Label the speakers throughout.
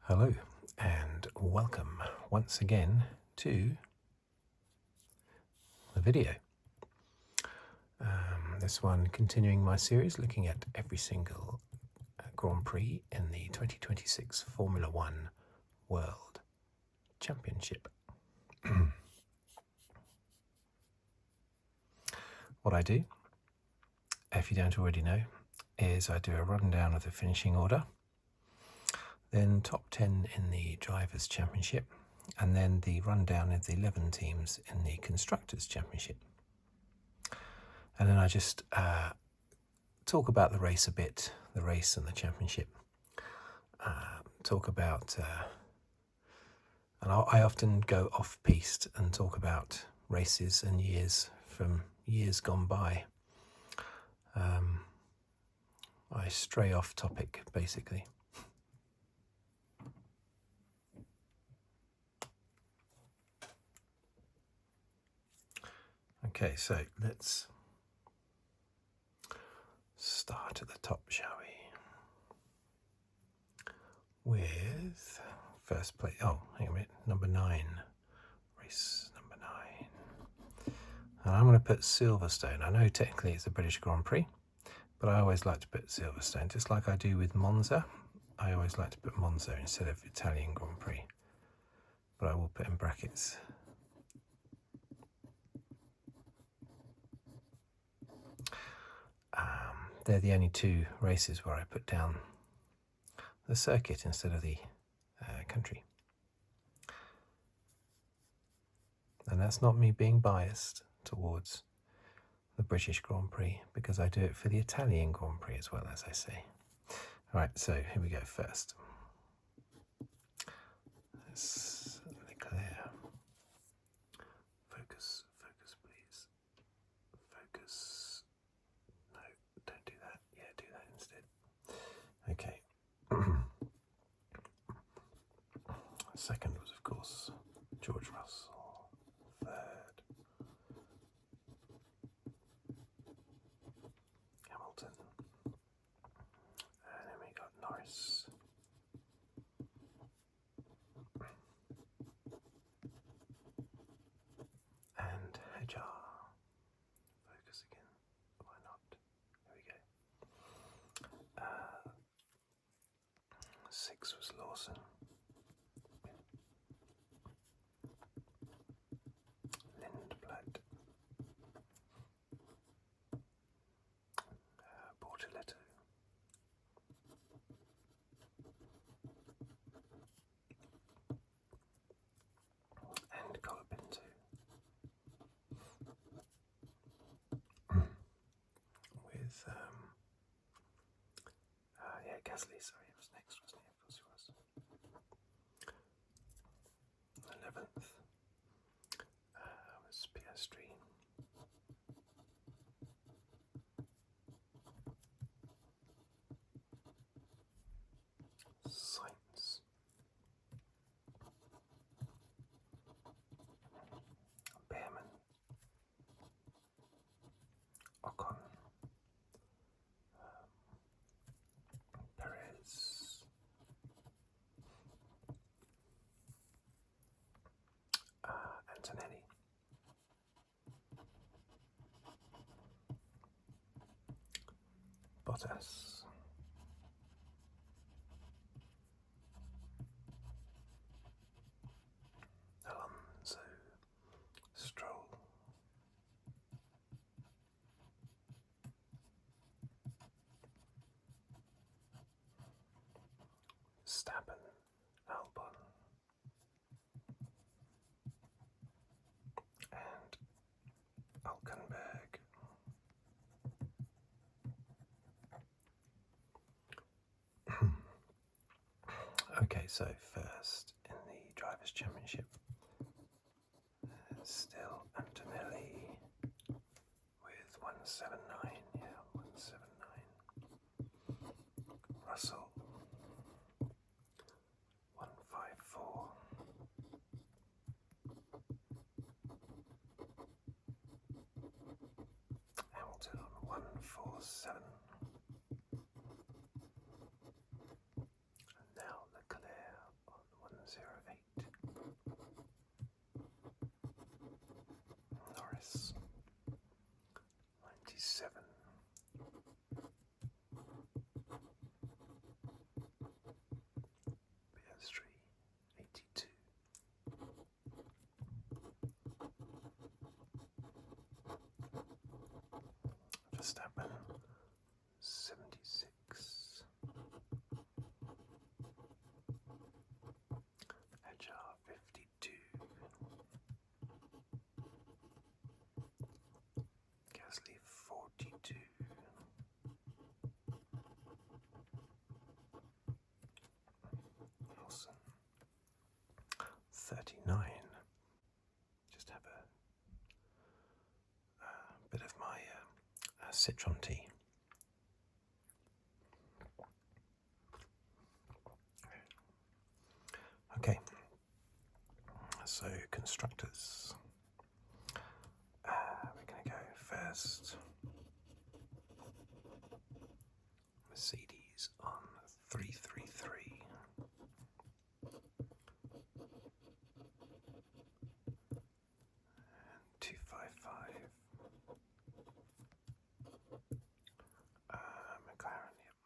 Speaker 1: Hello and welcome once again to the video. This one continuing my series looking at every single Grand Prix in the 2026 Formula One World Championship. What I do, if you don't already know, is I do a rundown of the finishing order, then top 10 in the Drivers' Championship, and then the rundown of the 11 teams in the Constructors' Championship. And then I just talk about the race a bit, the race and the championship. Talk about, and I often go off-piste and talk about races and years from years gone by. I stray off topic, basically. Okay, so let's start at the top, shall we? With first place. Oh, hang on a minute. Number 9. Race number 9. And I'm going to put Silverstone. I know technically it's a British Grand Prix, but I always like to put Silverstone, just like I do with Monza. I always like to put Monza instead of Italian Grand Prix. But I will put in brackets. They're the only two races where I put down the circuit instead of the country. And that's not me being biased towards the British Grand Prix, because I do it for the Italian Grand Prix as well, as I say. All right, so here we go first. That's Leclerc. Focus, please. Focus. No, don't do that. Yeah, do that instead. Okay. Second was, of course, George Russell. Third, Hamilton. And then we got Norris. And Hadjar. Focus again. Why not? There we go. 6 was Lawson. Lindblad. Bortoleto. And Colapinto. With Gasly, sorry, it was next, wasn't it? Of course it was. 11th was Piastri. Sainz. Bearman. Ocon. Perez. Antonelli. Bottas. Alonso. Stroll. Verstappen. Albon. And Hulkenberg. Okay, so first in the Drivers' Championship, still Antonelli with 179, yeah, 179. Russell, 154. Hamilton, 147. And now Leclerc, 39. Just have a bit of my citron tea. Okay, so constructors. We're going to go first. Mercedes on 333. And 255. McLaren, yep.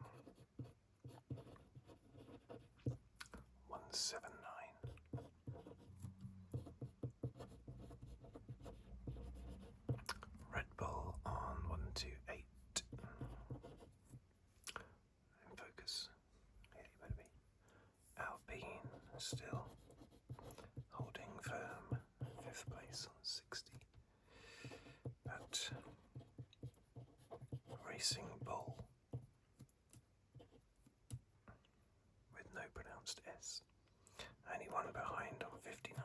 Speaker 1: 179. Red Bull on 128. In focus. Yeah, you better be. Alpine still holding firm. 5th place on 60. But Racing Bull with no pronounced S. Only one behind on 59.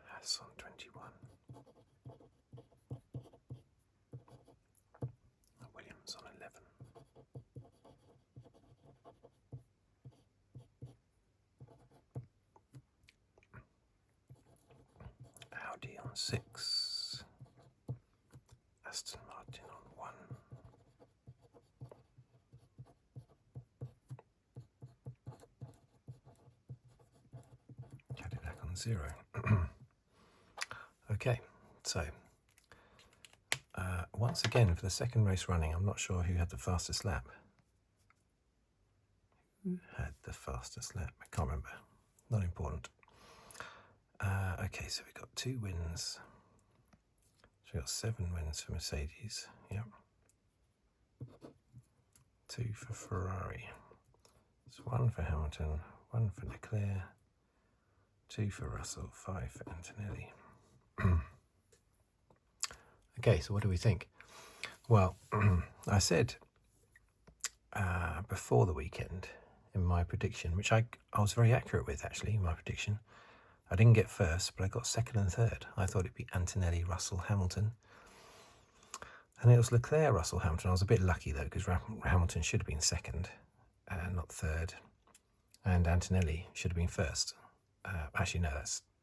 Speaker 1: Haas on 21. Williams on 11. Audi on 6. Aston Martin on 1. Cadillac on 0. Okay, so once again for the second race running, I'm not sure who had the fastest lap. Who had the fastest lap? I can't remember. Not important. Okay, so we got 2 wins. So we got 7 wins for Mercedes. Yep. 2 for Ferrari. It's 1 for Hamilton, 1 for Leclerc, 2 for Russell, 5 for Antonelli. Okay, so what do we think? Well, I said before the weekend in my prediction, which I was very accurate with actually, in my prediction. I didn't get first, but I got second and third. I thought it'd be Antonelli, Russell, Hamilton. And it was Leclerc, Russell, Hamilton. I was a bit lucky though, because Hamilton should have been second, not third. And Antonelli should have been first. Actually, no,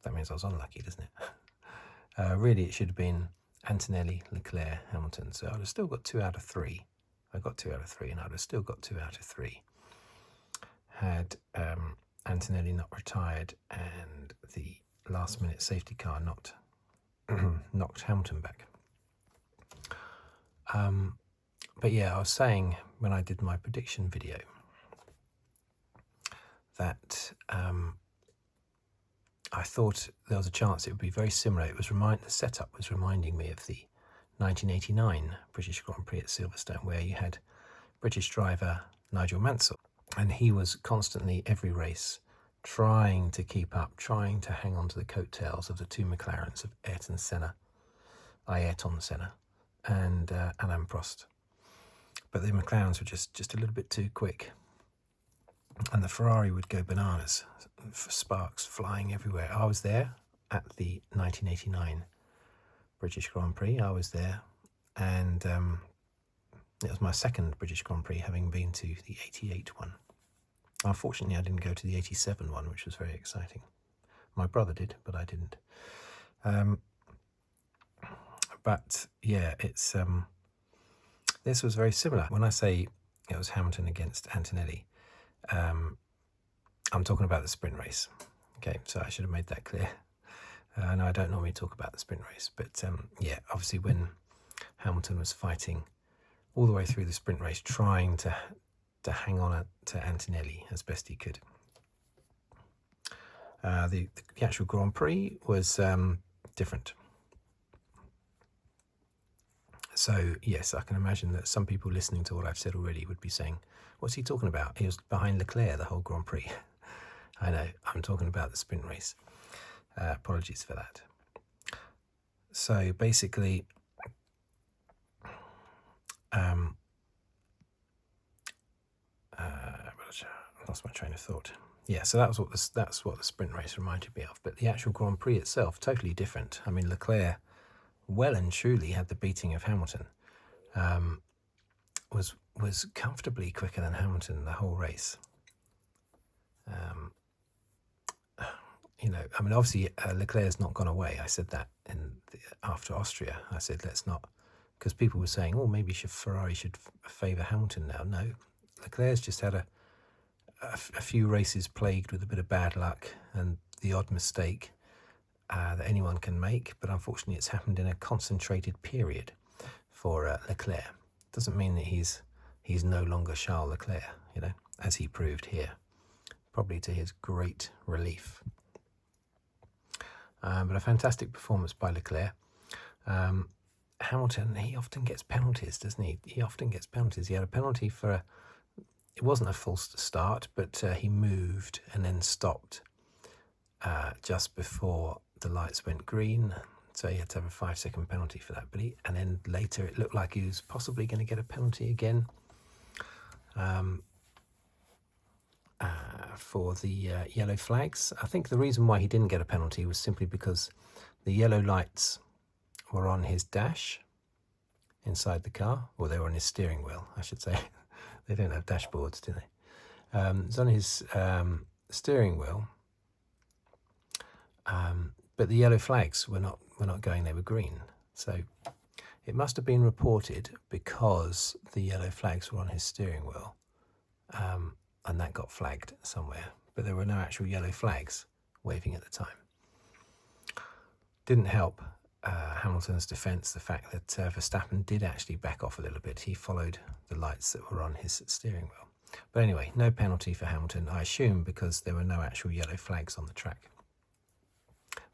Speaker 1: that means I was unlucky, doesn't it? Really, it should have been Antonelli, Leclerc, Hamilton. So I'd have still got 2 out of 3. I got 2 out of 3, and I'd have still got 2 out of 3. Had Antonelli not retired and the last-minute safety car knocked Hamilton back. But yeah, I was saying when I did my prediction video that I thought there was a chance it would be very similar. The setup was reminding me of the 1989 British Grand Prix at Silverstone, where you had British driver Nigel Mansell, and he was constantly, every race, trying to keep up, trying to hang on to the coattails of the 2 McLarens of Ayrton Senna and Alain Prost. But the McLarens were just a little bit too quick. And the Ferrari would go bananas, sparks flying everywhere. I was there at the 1989 British Grand Prix. I was there, and it was my second British Grand Prix, having been to the 88 one. Unfortunately, I didn't go to the 87 one, which was very exciting. My brother did, but I didn't. But yeah, it's this was very similar. When I say it was Hamilton against Antonelli, I'm talking about the sprint race. Okay, so I should have made that clear. No, I don't normally talk about the sprint race, but yeah, obviously when Hamilton was fighting all the way through the sprint race, trying to hang on to Antonelli as best he could. The actual Grand Prix was different. So yes, I can imagine that some people listening to what I've said already would be saying, what's he talking about? He was behind Leclerc the whole Grand Prix. I know, I'm talking about the sprint race. Apologies for that. So basically, I lost my train of thought. yeah, so that's what the sprint race reminded me of. But the actual Grand Prix itself, totally different. I mean, Leclerc well and truly had the beating of Hamilton. Was comfortably quicker than Hamilton the whole race. You know, I mean, obviously Leclerc's not gone away. I said that after Austria. I said let's not, because people were saying, oh, maybe Ferrari should favour Hamilton now. No, Leclerc's just had a few races plagued with a bit of bad luck and the odd mistake that anyone can make, but unfortunately it's happened in a concentrated period for Leclerc. Doesn't mean that he's no longer Charles Leclerc, you know, as he proved here, probably to his great relief. But a fantastic performance by Leclerc. Hamilton, he often gets penalties, doesn't he? He often gets penalties. He had a penalty for it wasn't a false start, but he moved and then stopped just before the lights went green. So he had to have a 5-second penalty for that. And then later it looked like he was possibly going to get a penalty again for the yellow flags. I think the reason why he didn't get a penalty was simply because the yellow lights were on his dash inside the car, or they were on his steering wheel, I should say. They don't have dashboards, do they? It's on his steering wheel, but the yellow flags were not going, they were green. So it must have been reported because the yellow flags were on his steering wheel, and that got flagged somewhere. But there were no actual yellow flags waving at the time. Didn't help Hamilton's defence the fact that Verstappen did actually back off a little bit. He followed the lights that were on his steering wheel. But anyway, no penalty for Hamilton, I assume because there were no actual yellow flags on the track.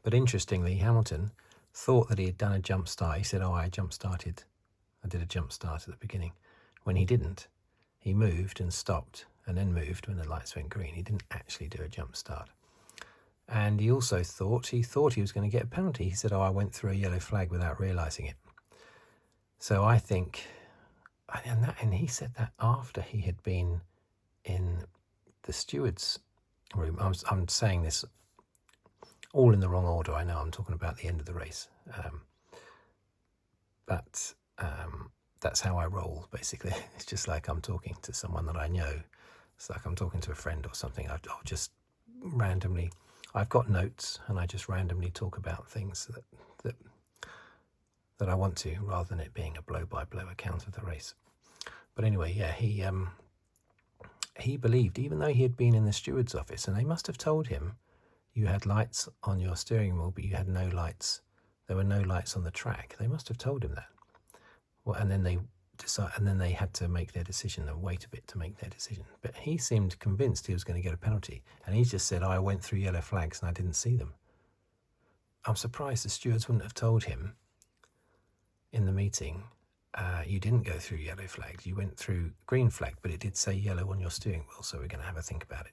Speaker 1: But interestingly, Hamilton thought that he had done a jump start. He said, oh, I did a jump start at the beginning. When he didn't, he moved and stopped and then moved when the lights went green. He didn't actually do a jump start. And he also thought he was going to get a penalty. He said, oh, I went through a yellow flag without realising it. So I think, and he said that after he had been in the steward's room. I'm saying this all in the wrong order. I know I'm talking about the end of the race. But that's how I roll, basically. It's just like I'm talking to someone that I know. It's like I'm talking to a friend or something. I'll just randomly... I've got notes, and I just randomly talk about things that I want to, rather than it being a blow-by-blow account of the race. But anyway, yeah, he believed, even though he had been in the steward's office, and they must have told him, you had lights on your steering wheel, but you had no lights. There were no lights on the track. They must have told him that. Well, and then they had to make their decision and wait a bit to make their decision. But he seemed convinced he was going to get a penalty, and he just said, I went through yellow flags and I didn't see them. I'm surprised the stewards wouldn't have told him in the meeting, you didn't go through yellow flags, you went through green flag, but it did say yellow on your steering wheel, so we're going to have a think about it.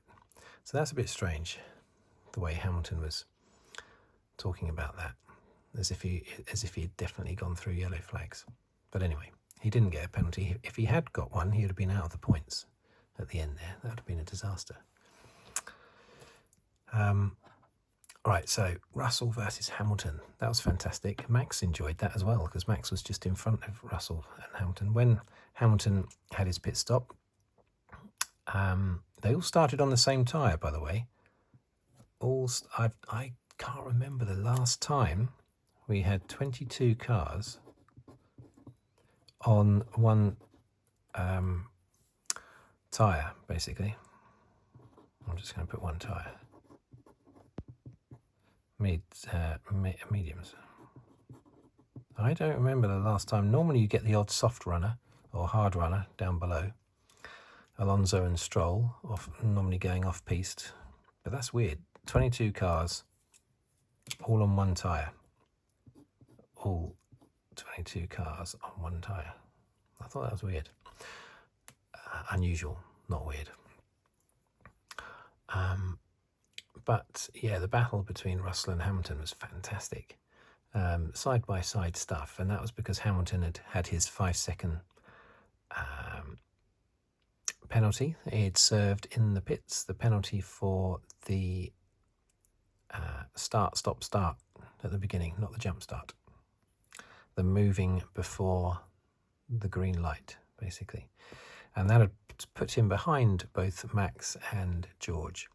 Speaker 1: So that's a bit strange, the way Hamilton was talking about that, as if he had definitely gone through yellow flags. But anyway, he didn't get a penalty. If he had got one, he would have been out of the points at the end there. That would have been a disaster. All right, so Russell versus Hamilton. That was fantastic. Max enjoyed that as well, because Max was just in front of Russell and Hamilton. When Hamilton had his pit stop, they all started on the same tyre, by the way. I can't remember the last time we had 22 cars on one tyre, basically. I'm just going to put one tyre. Mediums. I don't remember the last time. Normally you get the odd soft runner or hard runner down below. Alonso and Stroll normally going off-piste. But that's weird. 22 cars, all on one tyre. All 22 cars on one tyre. I thought that was weird. Unusual, not weird. But yeah, the battle between Russell and Hamilton was fantastic. Side-by-side stuff, and that was because Hamilton had his 5-second penalty. He'd served in the pits the penalty for the start, stop, start at the beginning, not the jump start. The moving before the green light, basically. And that had put him behind both Max and George.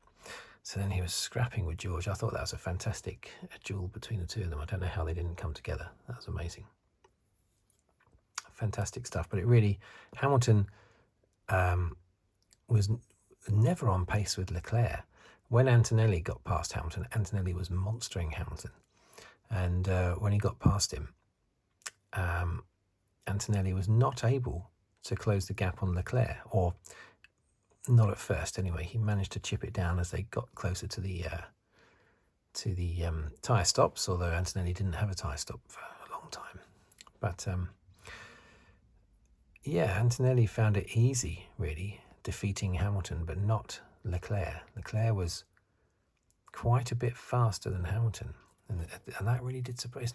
Speaker 1: So then he was scrapping with George. I thought that was a fantastic duel between the two of them. I don't know how they didn't come together. That was amazing. Fantastic stuff. But it really, Hamilton was never on pace with Leclerc. When Antonelli got past Hamilton, Antonelli was monstering Hamilton. And when he got past him, Antonelli was not able to close the gap on Leclerc, or not at first anyway. He managed to chip it down as they got closer to the tyre stops, although Antonelli didn't have a tyre stop for a long time. But yeah, Antonelli found it easy, really, defeating Hamilton, but not Leclerc. Leclerc was quite a bit faster than Hamilton, and that really did surprise.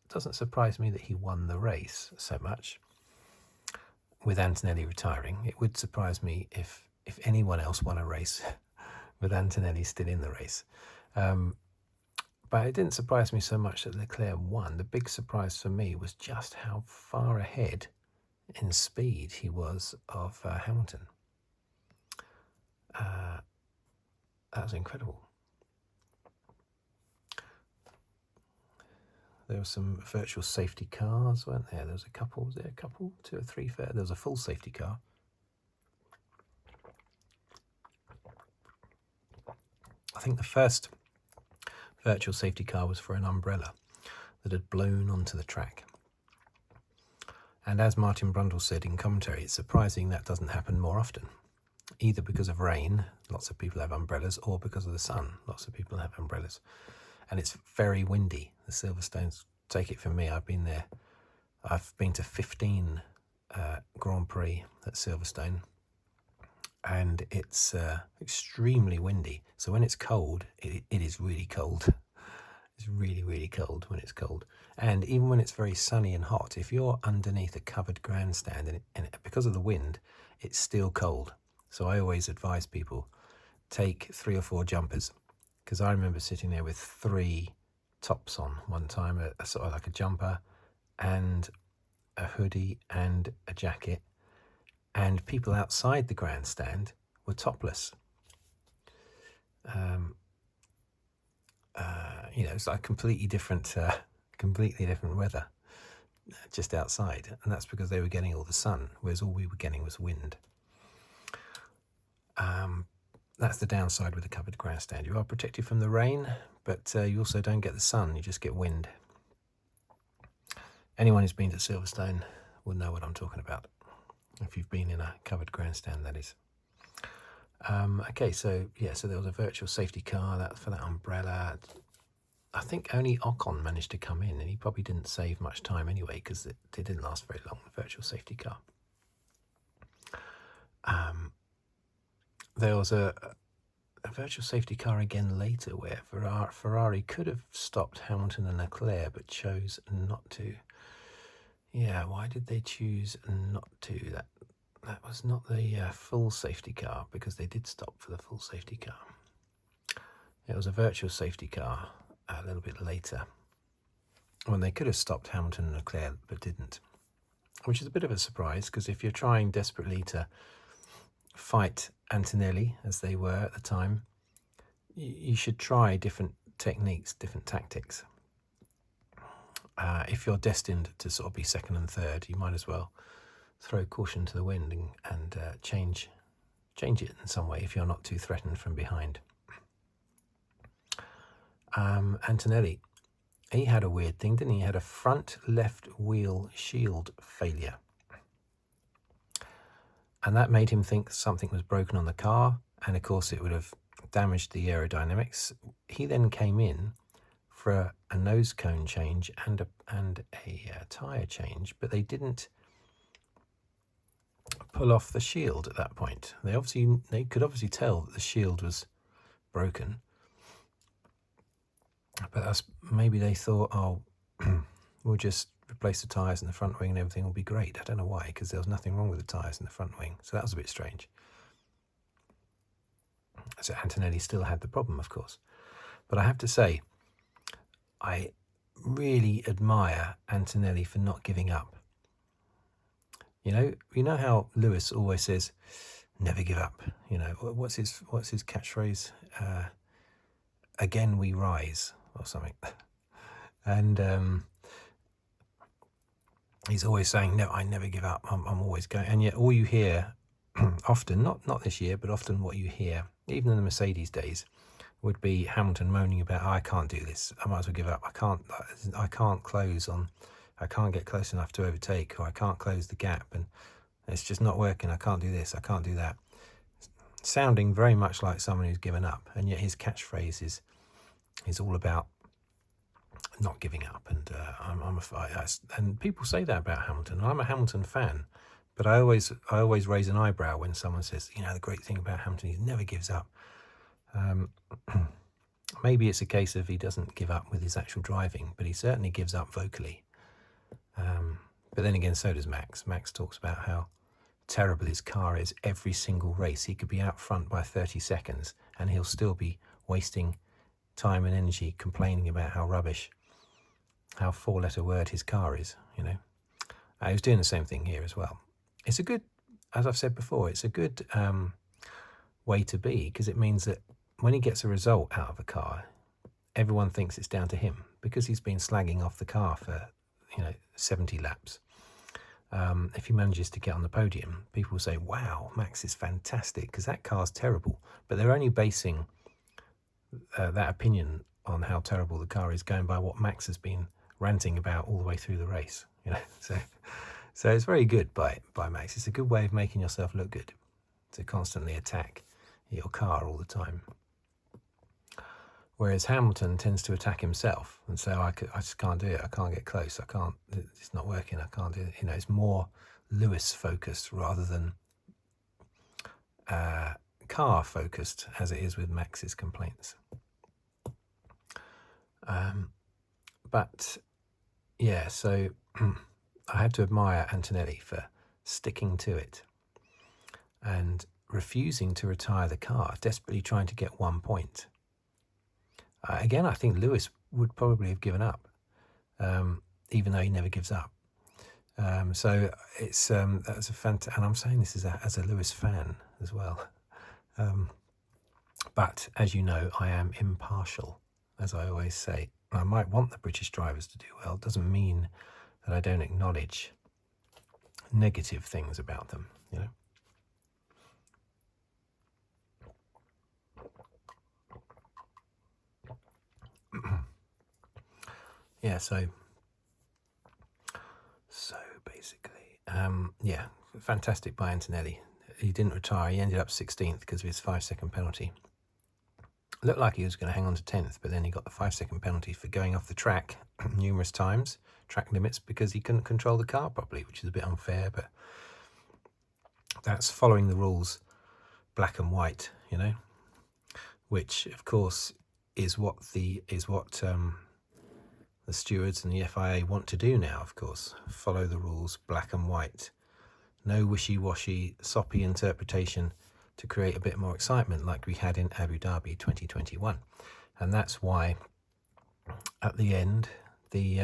Speaker 1: Doesn't surprise me that he won the race so much. With Antonelli retiring, it would surprise me if anyone else won a race with Antonelli still in the race. But it didn't surprise me so much that Leclerc won. The big surprise for me was just how far ahead in speed he was of Hamilton. That was incredible. There were some virtual safety cars, weren't there? There was a couple. Was there a couple? 2 or 3 fair. There was a full safety car. I think the first virtual safety car was for an umbrella that had blown onto the track. And as Martin Brundle said in commentary, it's surprising that doesn't happen more often. Either because of rain, lots of people have umbrellas, or because of the sun, lots of people have umbrellas. And it's very windy. The Silverstones, take it from me, I've been there. I've been to 15 Grand Prix at Silverstone, and it's extremely windy. So when it's cold, it is really cold. It's really, really cold when it's cold. And even when it's very sunny and hot, if you're underneath a covered grandstand, and because of the wind, it's still cold. So I always advise people, take 3 or 4 jumpers. Because I remember sitting there with 3 tops on one time, a sort of like a jumper and a hoodie and a jacket, and people outside the grandstand were topless. It's like completely different weather just outside, and that's because they were getting all the sun, whereas all we were getting was wind. That's the downside with a covered grandstand. You are protected from the rain, but you also don't get the sun, you just get wind. Anyone who's been to Silverstone will know what I'm talking about, if you've been in a covered grandstand, that is. Okay, so there was a virtual safety car for that umbrella. I think only Ocon managed to come in, and he probably didn't save much time anyway, because it didn't last very long, the virtual safety car. There was a virtual safety car again later where Ferrari could have stopped Hamilton and Leclerc, but chose not to. Yeah, why did they choose not to? That was not the full safety car, because they did stop for the full safety car. It was a virtual safety car a little bit later, when they could have stopped Hamilton and Leclerc, but didn't. Which is a bit of a surprise, because if you're trying desperately to fight Antonelli, as they were at the time, you should try different techniques, different tactics. If you're destined to sort of be second and third, you might as well throw caution to the wind and change it in some way if you're not too threatened from behind. Antonelli, he had a weird thing, didn't he? He had a front left wheel shield failure. And that made him think something was broken on the car, and of course it would have damaged the aerodynamics. He then came in for a nose cone change and a tyre change, but they didn't pull off the shield at that point. They could obviously tell that the shield was broken, but maybe they thought, oh, we'll just replace the tyres in the front wing and everything will be great. I don't know why, because there was nothing wrong with the tyres in the front wing, so that was a bit strange. So Antonelli still had the problem, of course. But I have to say, I really admire Antonelli for not giving up. You know how Lewis always says, "Never give up." You know, what's his catchphrase? Again we rise, or something. And he's always saying, "No, I never give up. I'm always going." And yet, all you hear, often, not this year, but often what you hear, even in the Mercedes days, would be Hamilton moaning about, "I can't do this. I might as well give up. I can't close on. I can't get close enough to overtake, or I can't close the gap, and it's just not working. I can't do this. I can't do that." Sounding very much like someone who's given up, and yet his catchphrase is all about not giving up. And and people say that about Hamilton. I'm a Hamilton fan, but I always raise an eyebrow when someone says, the great thing about Hamilton, he never gives up. Maybe it's a case of he doesn't give up with his actual driving, but he certainly gives up vocally. But then again, so does Max. Max talks about how terrible his car is every single race. He could be out front by 30 seconds and he'll still be wasting time and energy complaining about how rubbish, how four-letter word his car is, He was doing the same thing here as well. It's a good, as I've said before, it's a good way to be, because it means that when he gets a result out of a car, everyone thinks it's down to him because he's been slagging off the car for 70 laps. If he manages to get on the podium, people will say, "Wow, Max is fantastic," because that car's terrible. But they're only basing that opinion on how terrible the car is going by what Max has been ranting about all the way through the race. So it's very good by Max. It's a good way of making yourself look good, to constantly attack your car all the time. Whereas Hamilton tends to attack himself and say, I just can't do it. I can't get close. It's not working. I can't do it. It's more Lewis focused rather than car focused, as it is with Max's complaints. But yeah, so I had to admire Antonelli for sticking to it and refusing to retire the car, desperately trying to get 1 point. Again, I think Lewis would probably have given up, even though he never gives up. So it's that's a fantastic, and I'm saying this as a Lewis fan as well. But as you know, I am impartial, as I always say. I might want the British drivers to do well. It doesn't mean that I don't acknowledge negative things about them, Yeah, so basically, yeah, fantastic by Antonelli. He didn't retire. He ended up 16th because of his 5-second penalty. Looked like he was going to hang on to 10th, but then he got the 5-second penalty for going off the track numerous times, track limits, because he couldn't control the car properly, which is a bit unfair, but that's following the rules black and white, which of course is what the stewards and the FIA want to do now, of course. Follow the rules black and white. No wishy-washy, soppy interpretation to create a bit more excitement like we had in Abu Dhabi 2021. And that's why at the end the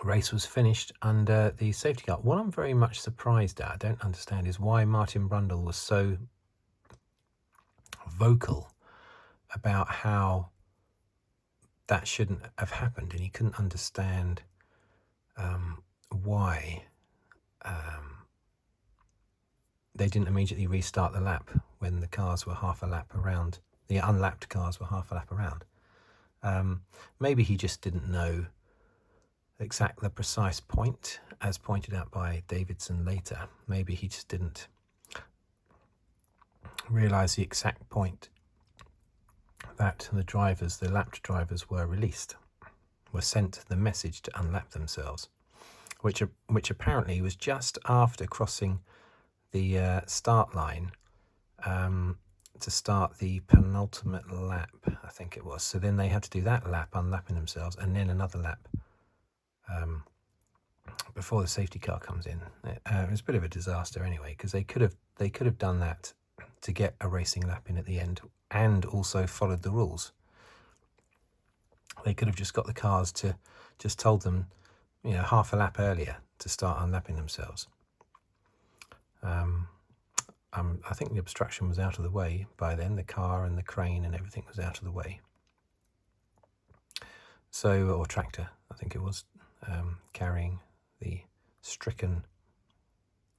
Speaker 1: race was finished under the safety car. What I'm very much surprised at, I don't understand, is why Martin Brundle was so vocal about how that shouldn't have happened, and he couldn't understand why they didn't immediately restart the lap when the cars were half a lap around, the unlapped cars were half a lap around. Maybe he just didn't know the precise point, as pointed out by Davidson later. Maybe he just didn't realise the exact point that the lapped drivers were released, were sent the message to unlap themselves, which apparently was just after crossing the start line to start the penultimate lap, I think it was. So then they had to do that lap, unlapping themselves, and then another lap before the safety car comes in. It was a bit of a disaster anyway, because they could have done that to get a racing lap in at the end and also followed the rules. They could have just got the cars to just told them, half a lap earlier to start unlapping themselves. I think the obstruction was out of the way by then. The car and the crane and everything was out of the way. So, or tractor, I think it was, carrying the stricken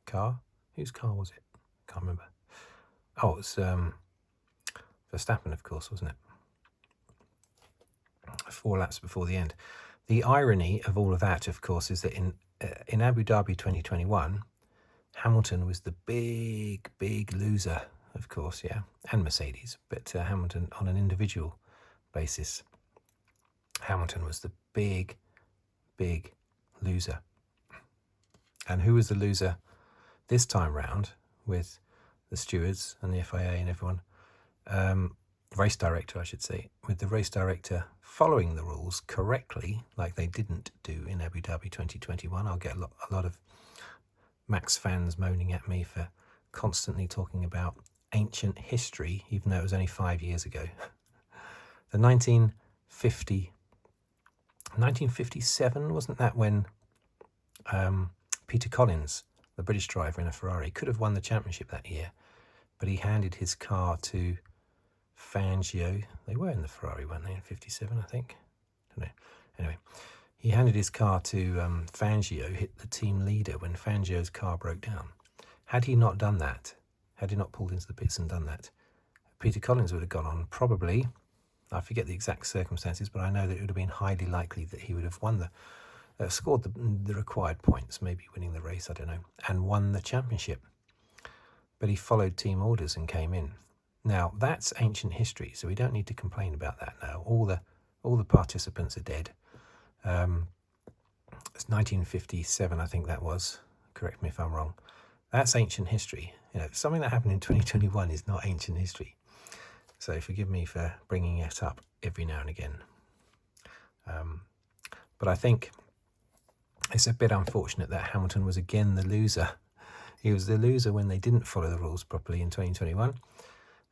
Speaker 1: car. Whose car was it? Can't remember. Oh, it was Verstappen, of course, wasn't it? 4 laps before the end. The irony of all of that, of course, is that in Abu Dhabi 2021, Hamilton was the big loser, of course, yeah, and Mercedes, but Hamilton on an individual basis. Hamilton was the big loser. And who was the loser this time round with the stewards and the FIA and everyone? Race director, I should say, with the race director following the rules correctly, like they didn't do in Abu Dhabi 2021. I'll get a lot of Max fans moaning at me for constantly talking about ancient history, even though it was only 5 years ago. The 1957, wasn't that when Peter Collins, the British driver in a Ferrari, could have won the championship that year, but he handed his car to Fangio. They were in the Ferrari, weren't they, in 57, I think? I don't know. Anyway, he handed his car to Fangio, hit the team leader when Fangio's car broke down. Had he not done that, had he not pulled into the pits and done that, Peter Collins would have gone on probably, I forget the exact circumstances, but I know that it would have been highly likely that he would have won scored the required points, maybe winning the race, I don't know, and won the championship. But he followed team orders and came in. Now, that's ancient history, so we don't need to complain about that now. All the participants are dead. It's 1957, I think that was. Correct me if I'm wrong. That's ancient history. Something that happened in 2021 is not ancient history. So forgive me for bringing it up every now and again. But I think it's a bit unfortunate that Hamilton was again the loser. He was the loser when they didn't follow the rules properly in 2021.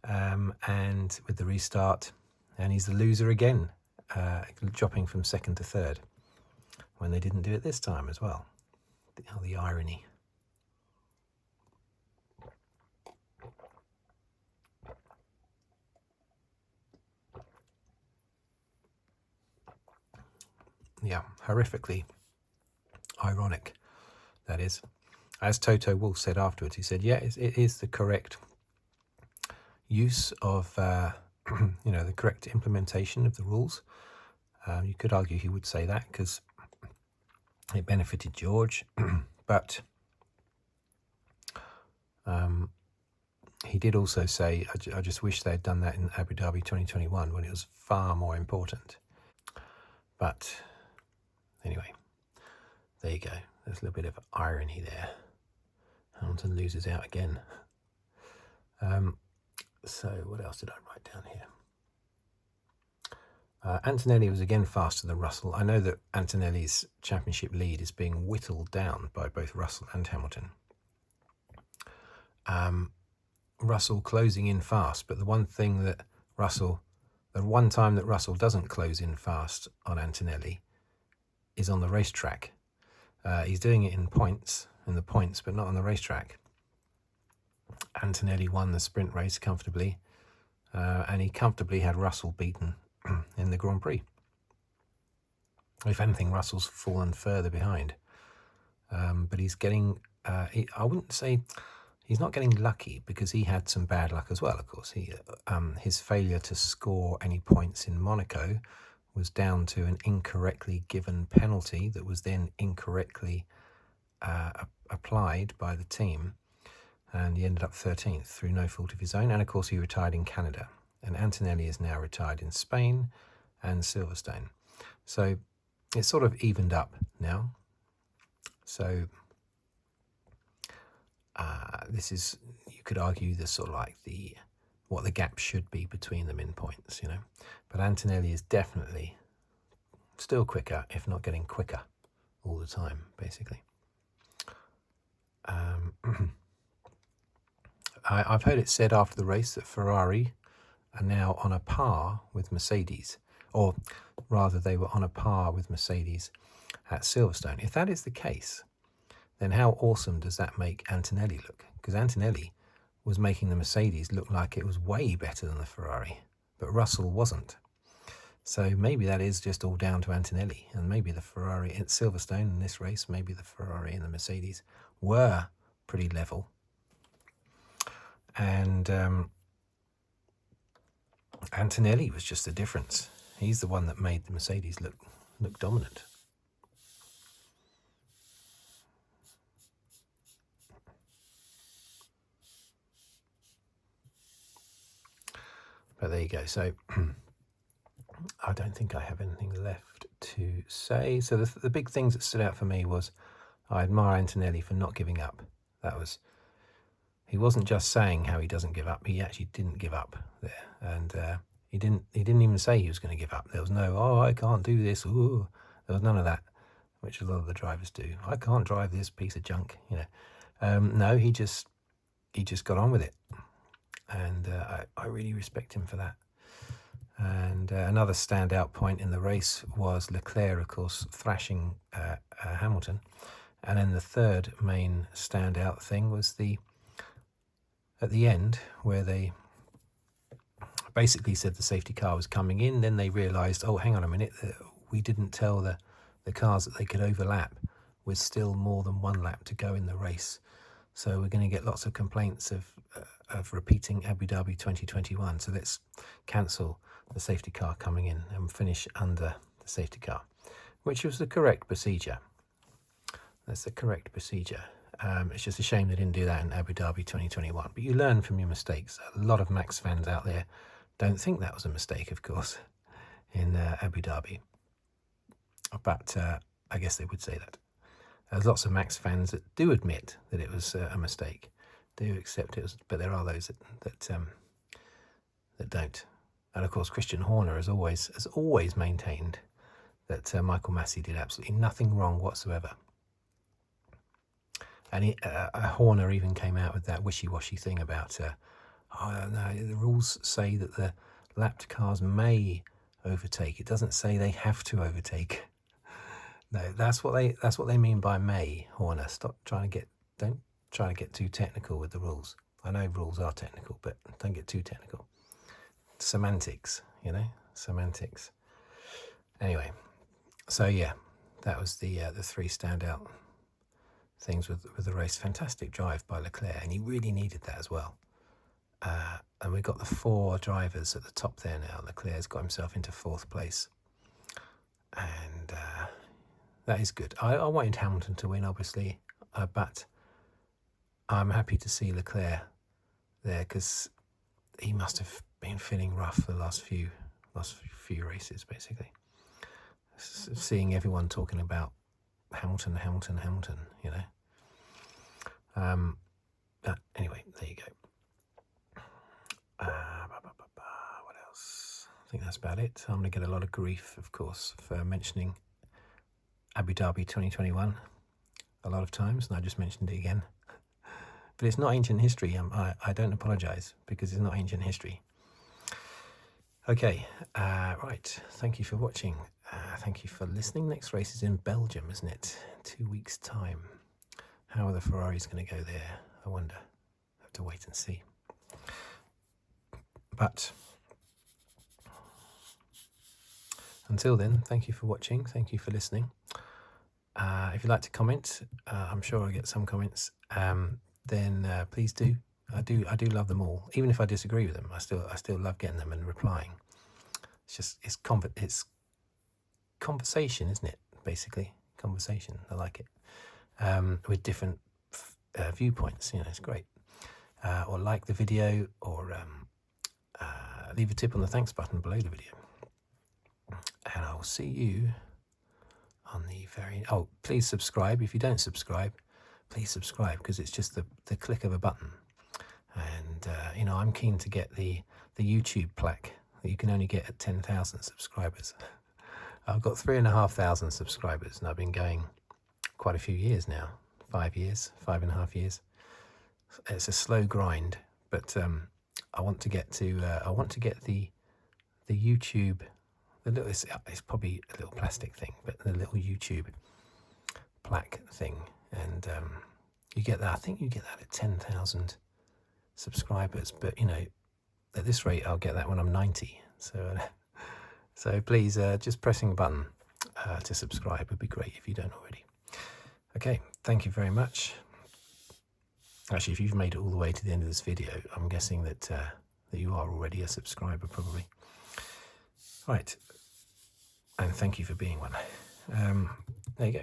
Speaker 1: And with the restart, and he's the loser again, dropping from second to third when they didn't do it this time as well. The irony. Yeah, horrifically ironic, that is. As Toto Wolff said afterwards, he said, yeah, it is the correct use of, the correct implementation of the rules. You could argue he would say that because it benefited George, but he did also say, I just wish they'd done that in Abu Dhabi 2021 when it was far more important. But anyway, there you go. There's a little bit of irony there. Hamilton loses out again. So what else did I write down here? Antonelli was again faster than Russell. I know that Antonelli's championship lead is being whittled down by both Russell and Hamilton. Russell closing in fast, but the one time that Russell doesn't close in fast on Antonelli is on the racetrack. He's doing it in the points, but not on the racetrack. Antonelli won the sprint race comfortably, and he comfortably had Russell beaten in the Grand Prix. If anything, Russell's fallen further behind. But he's getting, I wouldn't say, he's not getting lucky because he had some bad luck as well, of course. His failure to score any points in Monaco was down to an incorrectly given penalty that was then incorrectly applied by the team. And he ended up 13th through no fault of his own. And of course, he retired in Canada. And Antonelli is now retired in Spain and Silverstone. So it's sort of evened up now. So this is, you could argue, the sort of like what the gap should be between them in points, But Antonelli is definitely still quicker, if not getting quicker all the time, basically. I've heard it said after the race that Ferrari are now on a par with Mercedes, or rather they were on a par with Mercedes at Silverstone. If that is the case, then how awesome does that make Antonelli look? Because Antonelli was making the Mercedes look like it was way better than the Ferrari, but Russell wasn't. So maybe that is just all down to Antonelli, and maybe the Ferrari at Silverstone in this race, maybe the Ferrari and the Mercedes were pretty level. And Antonelli was just the difference. He's the one that made the Mercedes look dominant. But there you go. So I don't think I have anything left to say. So the big things that stood out for me was I admire Antonelli for not giving up. He wasn't just saying how he doesn't give up. He actually didn't give up there, and he didn't even say he was going to give up. There was no, oh, I can't do this. Ooh. There was none of that, which a lot of the drivers do. I can't drive this piece of junk, you know. No, he just got on with it, and I really respect him for that. And another standout point in the race was Leclerc, of course, thrashing Hamilton. And then the third main standout thing was at the end, where they basically said the safety car was coming in. Then they realised, oh, hang on a minute, we didn't tell the cars that they could overlap with still more than one lap to go in the race. So we're going to get lots of complaints of repeating Abu Dhabi 2021. So let's cancel the safety car coming in and finish under the safety car, which was the correct procedure. That's the correct procedure. It's just a shame they didn't do that in Abu Dhabi 2021. But you learn from your mistakes. A lot of Max fans out there don't think that was a mistake, of course, in Abu Dhabi. But I guess they would say that. There's lots of Max fans that do admit that it was a mistake, do accept it, but there are those that don't. And of course, Christian Horner has always maintained that Michael Massey did absolutely nothing wrong whatsoever. And Horner even came out with that wishy-washy thing about, oh no, the rules say that the lapped cars may overtake. It doesn't say they have to overtake. No, that's what they mean by may. Horner, don't try to get too technical with the rules. I know rules are technical, but don't get too technical. Semantics, you know, semantics. Anyway, so yeah, that was the three standout things with the race. Fantastic drive by Leclerc, and he really needed that as well. And we've got the four drivers at the top there now. Leclerc's got himself into fourth place, and that is good. I wanted Hamilton to win, obviously, but I'm happy to see Leclerc there because he must have been feeling rough for the last few races, basically. Seeing everyone talking about Hamilton, you know. But anyway, there you go. What else? I think that's about it. I'm going to get a lot of grief, of course, for mentioning Abu Dhabi 2021 a lot of times, and I just mentioned it again. But it's not ancient history. I don't apologise because it's not ancient history. Okay, right. Thank you for watching. Thank you for listening. Next race is in Belgium, isn't it? 2 weeks' time. How are the Ferraris going to go there? I wonder. Have to wait and see. But until then, thank you for watching. Thank you for listening. If you'd like to comment, I'm sure I'll get some comments. Then please do. I do love them all, even if I disagree with them. I still love getting them and replying. It's conversation, isn't it? Basically, conversation. I like it with different viewpoints. You know, it's great. Or like the video, or leave a tip on the thanks button below the video. And I'll see you on the please subscribe. If you don't subscribe, please subscribe, because it's just the click of a button. And you know, I'm keen to get the YouTube plaque that you can only get at 10,000 subscribers. I've got 3,500 subscribers, and I've been going quite a few years now, 5 years, 5.5 years. It's a slow grind, but I want to get to the YouTube, the little, it's probably a little plastic thing, but the little YouTube plaque thing, and you get that. I think you get that at 10,000 subscribers, but you know, at this rate I'll get that when I'm 90. So please, just pressing a button to subscribe would be great if you don't already. Okay, thank you very much. Actually, if you've made it all the way to the end of this video, I'm guessing that you are already a subscriber, probably. Right, and thank you for being one. There you go.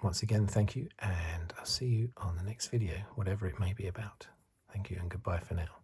Speaker 1: Once again, thank you, and I'll see you on the next video, whatever it may be about. Thank you, and goodbye for now.